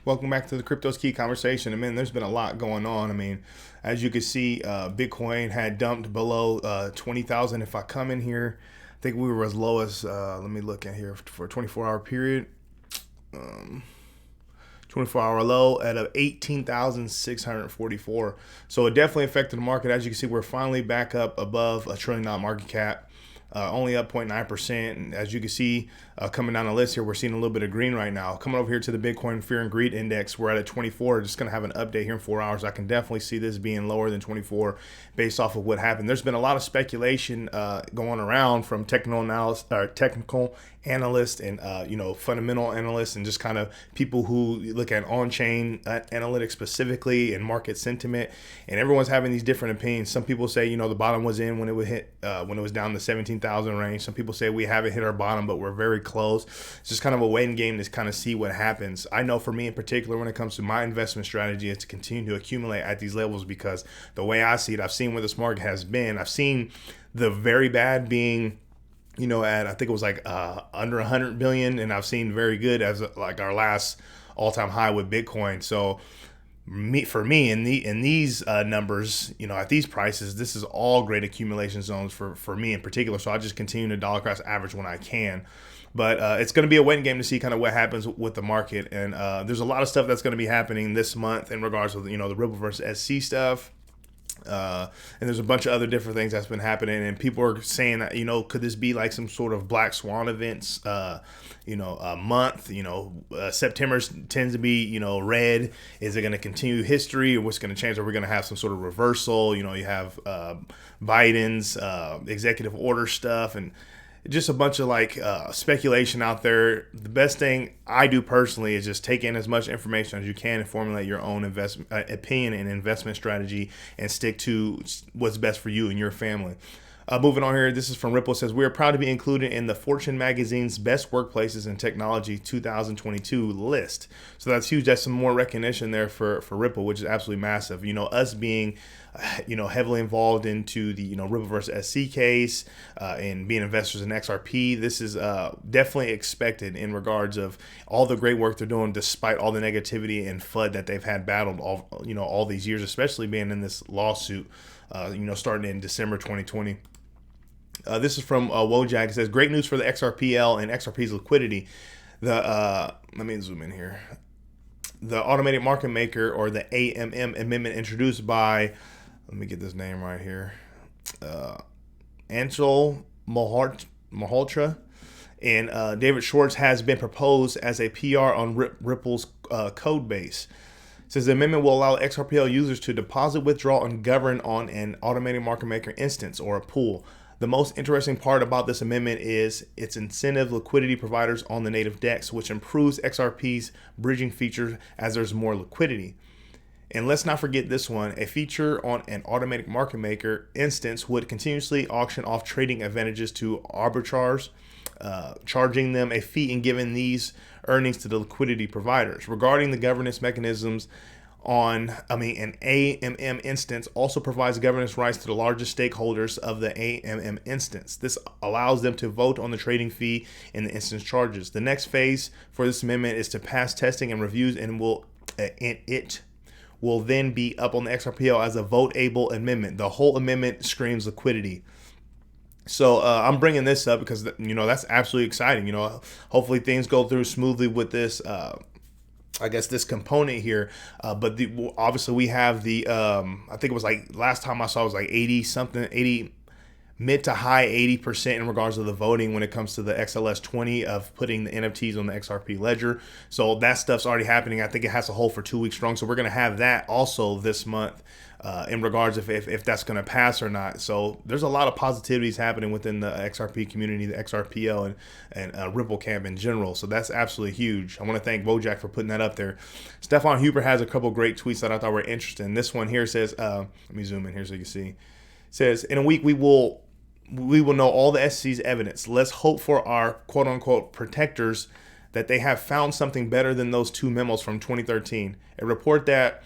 Welcome back to the Crypto's Key conversation. I mean, there's been a lot going on. I mean, as you can see, Bitcoin had dumped below 20,000. If I come in here, I think we were as low as, let me look at here for a 24-hour period. 24-hour low at 18,644. So it definitely affected the market. As you can see, we're finally back up above $1 trillion market cap. Only up 0.9%. And as you can see, coming down the list here, we're seeing a little bit of green right now. Coming over here to the Bitcoin Fear and Greed Index, we're at a 24. Just going to have an update here in 4 hours. I can definitely see this being lower than 24 based off of what happened. There's been a lot of speculation going around from technical analysts and fundamental analysts and just kind of people who look at on-chain analytics specifically and market sentiment. And everyone's having these different opinions. Some people say the bottom was in when it would hit when it was down the 17,000 range. Some people say we haven't hit our bottom, but we're very close. It's just kind of a waiting game to kind of see what happens. I know for me in particular, when it comes to my investment strategy, is to continue to accumulate at these levels, because the way I see it, I've seen where this market has been. I've seen the very bad being at, I think it was like under 100 billion, and I've seen very good as like our last all-time high with Bitcoin. So for me in these numbers, at these prices, this is all great accumulation zones for me in particular. So I just continue to dollar cost average when I can. But it's going to be a waiting game to see kind of what happens with the market. And there's a lot of stuff that's going to be happening this month in regards to the Ripple versus SC stuff. And there's a bunch of other different things that's been happening, and people are saying that could this be like some sort of black swan events a month. September tends to be red. Is it going to continue history, or what's going to change? Are we going to have some sort of reversal? You have Biden's executive order stuff and just a bunch of speculation out there. The best thing I do personally is just take in as much information as you can and formulate your own investment opinion and investment strategy, and stick to what's best for you and your family. Moving on here, this is from Ripple. It says, we are proud to be included in the Fortune magazine's Best Workplaces in Technology 2022 list. So that's huge. That's some more recognition there for Ripple, which is absolutely massive. Us being heavily involved into the Ripple versus SC case and being investors in XRP, this is definitely expected in regards of all the great work they're doing despite all the negativity and FUD that they've had battled all these years, especially being in this lawsuit starting in December 2020. This is from Wojak. It says, great news for the XRPL and XRP's liquidity. Let me zoom in here. The automated market maker, or the AMM amendment introduced by, let me get this name right here, Anshul Malhotra and David Schwartz, has been proposed as a PR on Ripple's code base. It says the amendment will allow XRPL users to deposit, withdraw, and govern on an automated market maker instance or a pool. The most interesting part about this amendment is its incentive liquidity providers on the native DEX, which improves XRP's bridging feature as there's more liquidity. And let's not forget this one. A feature on an automatic market maker instance would continuously auction off trading advantages to arbitrars, charging them a fee and giving these earnings to the liquidity providers. Regarding the governance mechanisms, an AMM instance also provides governance rights to the largest stakeholders of the AMM instance. This allows them to vote on the trading fee and the instance charges. The next phase for this amendment is to pass testing and reviews, and it will then be up on the XRPL as a vote-able amendment. The whole amendment screams liquidity. So I'm bringing this up because that's absolutely exciting. Hopefully things go through smoothly with this. This component here, but obviously we have the I think it was like last time I saw it was like 80 mid to high 80% in regards to the voting when it comes to the XLS20 of putting the NFTs on the XRP ledger. So that stuff's already happening. I think it has to hold for 2 weeks strong. So we're going to have that also this month in regards if that's going to pass or not. So there's a lot of positivities happening within the XRP community, the XRPL and Ripple camp in general. So that's absolutely huge. I want to thank Wojak for putting that up there. Stefan Huber has a couple great tweets that I thought were interesting. This one here says, let me zoom in here so you can see. It says, in a week we will know all the SEC's evidence. Let's hope for our quote-unquote protectors that they have found something better than those two memos from 2013. A report that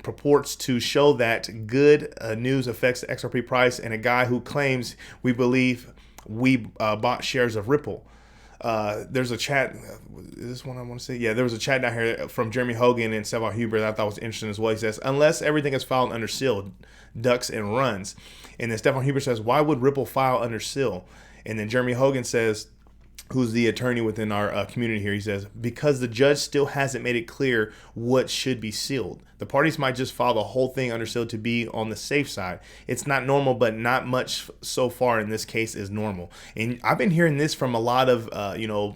purports to show that good news affects the XRP price, and a guy who claims we believe we bought shares of Ripple. There's a chat. Is this one I want to say? Yeah, there was a chat down here from Jeremy Hogan and Stefan Huber that I thought was interesting as well. He says, unless everything is filed under seal, ducks and runs. And then Stefan Huber says, why would Ripple file under seal? And then Jeremy Hogan says, who's the attorney within our community here, he says, because the judge still hasn't made it clear what should be sealed. The parties might just file the whole thing under seal to be on the safe side. It's not normal, but not much so far in this case is normal. And I've been hearing this from a lot of,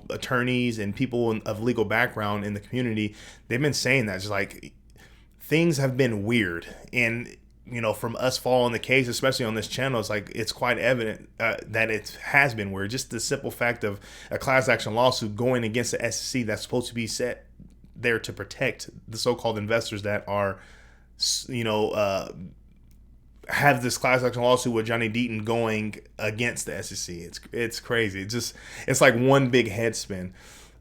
attorneys and people of legal background in the community. They've been saying that, just like, things have been weird. And from us following the case, especially on this channel, it's like it's quite evident that it has been weird. Just the simple fact of a class action lawsuit going against the SEC that's supposed to be set there to protect the so-called investors that are, have this class action lawsuit with Johnny Deaton going against the SEC. It's crazy. It's like one big head spin.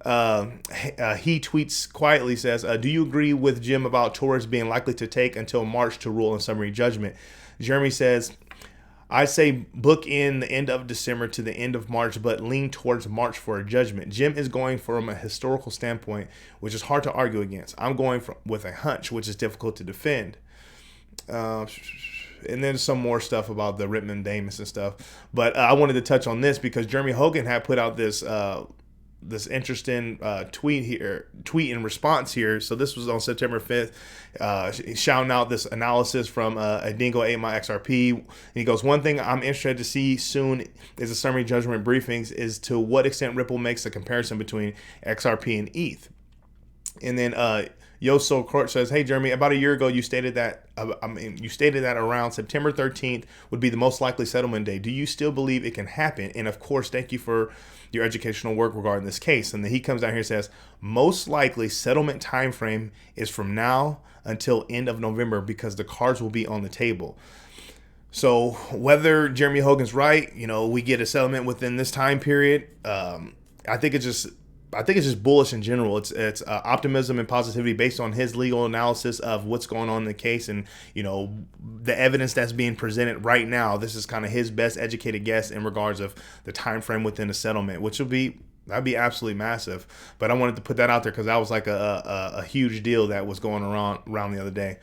He tweets quietly, says, do you agree with Jim about Torres being likely to take until March to rule in summary judgment? Jeremy says, I say book in the end of December to the end of March, but lean towards March for a judgment. Jim is going from a historical standpoint, which is hard to argue against. I'm going with a hunch, which is difficult to defend. And then some more stuff about the Rittman Damus and stuff. But I wanted to touch on this because Jeremy Hogan had put out this interesting tweet in response here. So this was on September 5th, shouting out this analysis from Adingo ate my XRP. And he goes, one thing I'm interested to see soon is the summary judgment briefings is to what extent Ripple makes a comparison between XRP and ETH. And then Yoso Court says, hey, Jeremy, about a year ago, you stated that around September 13th would be the most likely settlement day. Do you still believe it can happen? And of course, thank you for your educational work regarding this case. And then he comes down here and says, most likely settlement time frame is from now until end of November because the cards will be on the table. So whether Jeremy Hogan's right, we get a settlement within this time period. I think it's just bullish in general. It's optimism and positivity based on his legal analysis of what's going on in the case and, the evidence that's being presented right now. This is kind of his best educated guess in regards of the time frame within the settlement, which that'd be absolutely massive. But I wanted to put that out there because that was like a huge deal that was going around the other day.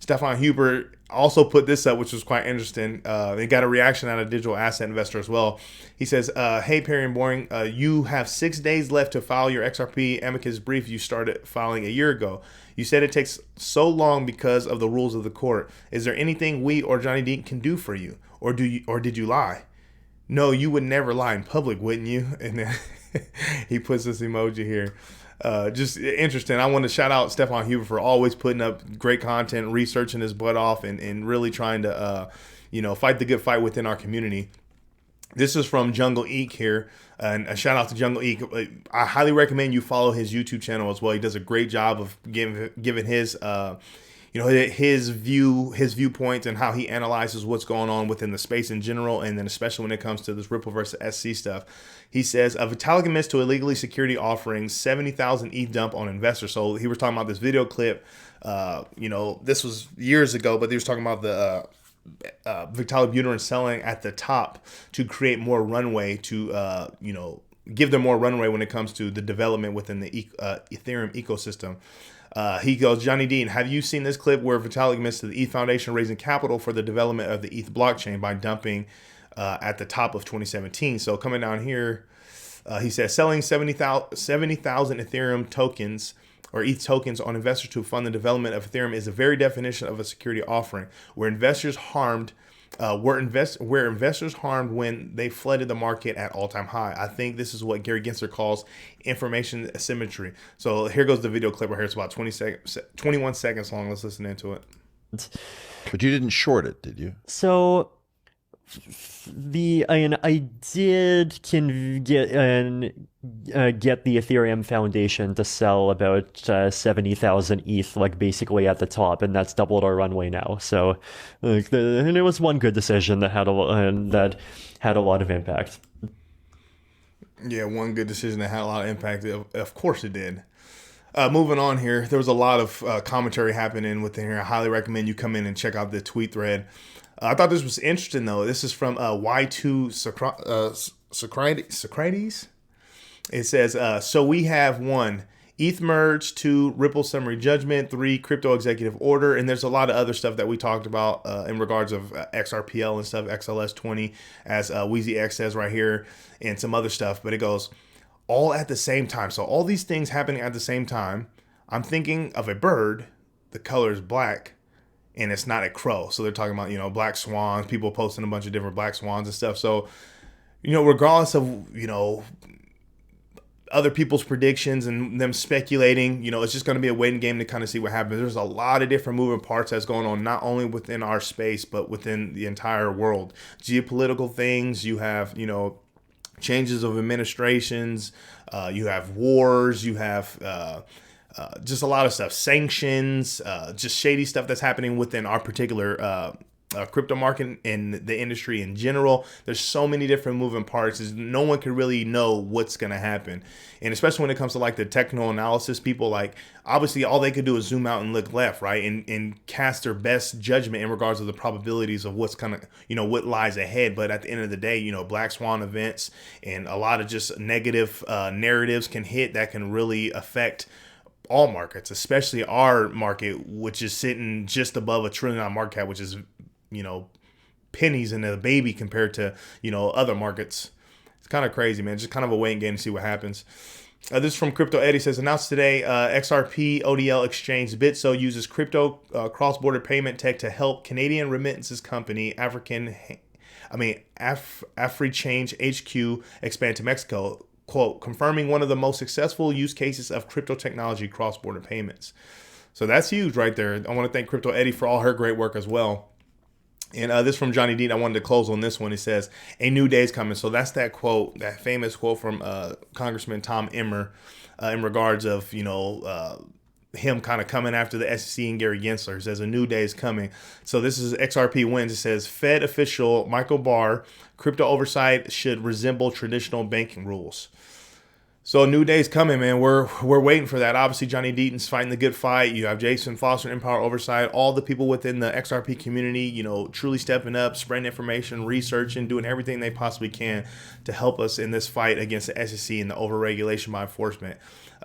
Stefan Huber also put this up, which was quite interesting. They got a reaction out of digital asset investor as well. He says, hey, Perry and Boring, you have 6 days left to file your XRP amicus brief you started filing a year ago. You said it takes so long because of the rules of the court. Is there anything we or Johnny Deaton can do for you? Or did you lie? No, you would never lie in public, wouldn't you? And then he puts this emoji here. Just interesting. I want to shout out Stefan Huber for always putting up great content, researching his butt off, and really trying to, fight the good fight within our community. This is from Jungle Eek here, and a shout out to Jungle Eek. I highly recommend you follow his YouTube channel as well. He does a great job of giving his, his viewpoints and how he analyzes what's going on within the space in general, and then especially when it comes to this Ripple versus SC stuff. He says, Vitalik admits to illegally security offering 70,000 ETH dump on investors. So he was talking about this video clip. This was years ago, but he was talking about the Vitalik Buterin selling at the top to create more runway to, give them more runway when it comes to the development within the Ethereum ecosystem. He goes, Johnny Dean, have you seen this clip where Vitalik admits to the ETH Foundation raising capital for the development of the ETH blockchain by dumping at the top of 2017? So coming down here, he says selling 70,000 Ethereum tokens or ETH tokens on investors to fund the development of Ethereum is the very definition of a security offering, where investors harmed when they flooded the market at all-time high. I think this is what Gary Gensler calls information asymmetry. So here goes the video clip right here. It's about 21 seconds long. Let's listen into it. But you didn't short it, did you? So I did get the Ethereum Foundation to sell about 70,000 ETH, like basically at the top, and that's doubled our runway now. So, and it was one good decision that had a lot of impact. Yeah, one good decision that had a lot of impact. Of course it did. Moving on here, there was a lot of commentary happening within here. I highly recommend you come in and check out the tweet thread. I thought this was interesting, though. This is from Y2 Socrates. It says, so we have 1, ETH merge, 2, Ripple summary judgment, 3, crypto executive order. And there's a lot of other stuff that we talked about in regards of XRPL and stuff, XLS20, as Wheezy X says right here, and some other stuff. But it goes all at the same time. So all these things happening at the same time. I'm thinking of a bird, the color is black, and it's not a crow. So they're talking about, black swans, people posting a bunch of different black swans and stuff. So, regardless of, other people's predictions and them speculating, it's just going to be a waiting game to kind of see what happens. There's a lot of different moving parts that's going on, not only within our space, but within the entire world. Geopolitical things, you have, changes of administrations, you have wars, you have just a lot of stuff, sanctions, just shady stuff that's happening within our particular crypto market and the industry in general. There's so many different moving parts. No one can really know what's going to happen. And especially when it comes to like the technical analysis, people, like, obviously all they could do is zoom out and look left, right? And cast their best judgment in regards to the probabilities of what's kind of, what lies ahead. But at the end of the day, black swan events and a lot of just negative narratives can hit that can really affect all markets, especially our market, which is sitting just above $1 trillion market cap, which is, pennies in a baby compared to, other markets. It's kind of crazy, man. Just kind of a waiting game to see what happens. This is from Crypto Eddie. Says, announced today, XRP ODL exchange Bitso uses crypto cross-border payment tech to help Canadian remittances company AfriChange HQ expand to Mexico. Quote, confirming one of the most successful use cases of crypto technology cross-border payments. So that's huge right there. I want to thank Crypto Eddie for all her great work as well. And this from Johnny Dean. I wanted to close on this one. It says, a new day is coming. So that's that quote, that famous quote from Congressman Tom Emmer in regards of, him kind of coming after the SEC and Gary Gensler. It says a new day is coming. So this is XRP wins. It says Fed official Michael Barr, crypto oversight should resemble traditional banking rules. So a new day's coming, man. We're waiting for that. Obviously, Johnny Deaton's fighting the good fight. You have Jason Foster, Empower Oversight, all the people within the XRP community, truly stepping up, spreading information, researching, doing everything they possibly can to help us in this fight against the SEC and the overregulation by enforcement.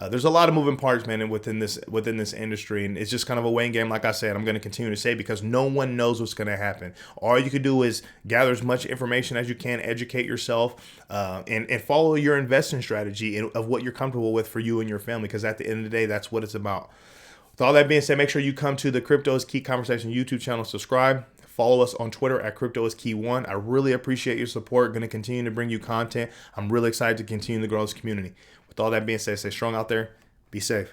There's a lot of moving parts, man, within this industry, and it's just kind of a waiting game. Like I said, I'm going to continue to say, because no one knows what's going to happen. All you can do is gather as much information as you can, educate yourself, and follow your investing strategy of what you're comfortable with for you and your family. Because at the end of the day, that's what it's about. With all that being said, make sure you come to the Crypto is Key Conversation YouTube channel, subscribe. Follow us on Twitter at CryptoIsKey1. I really appreciate your support. Going to continue to bring you content. I'm really excited to continue to grow this community. With all that being said, stay strong out there. Be safe.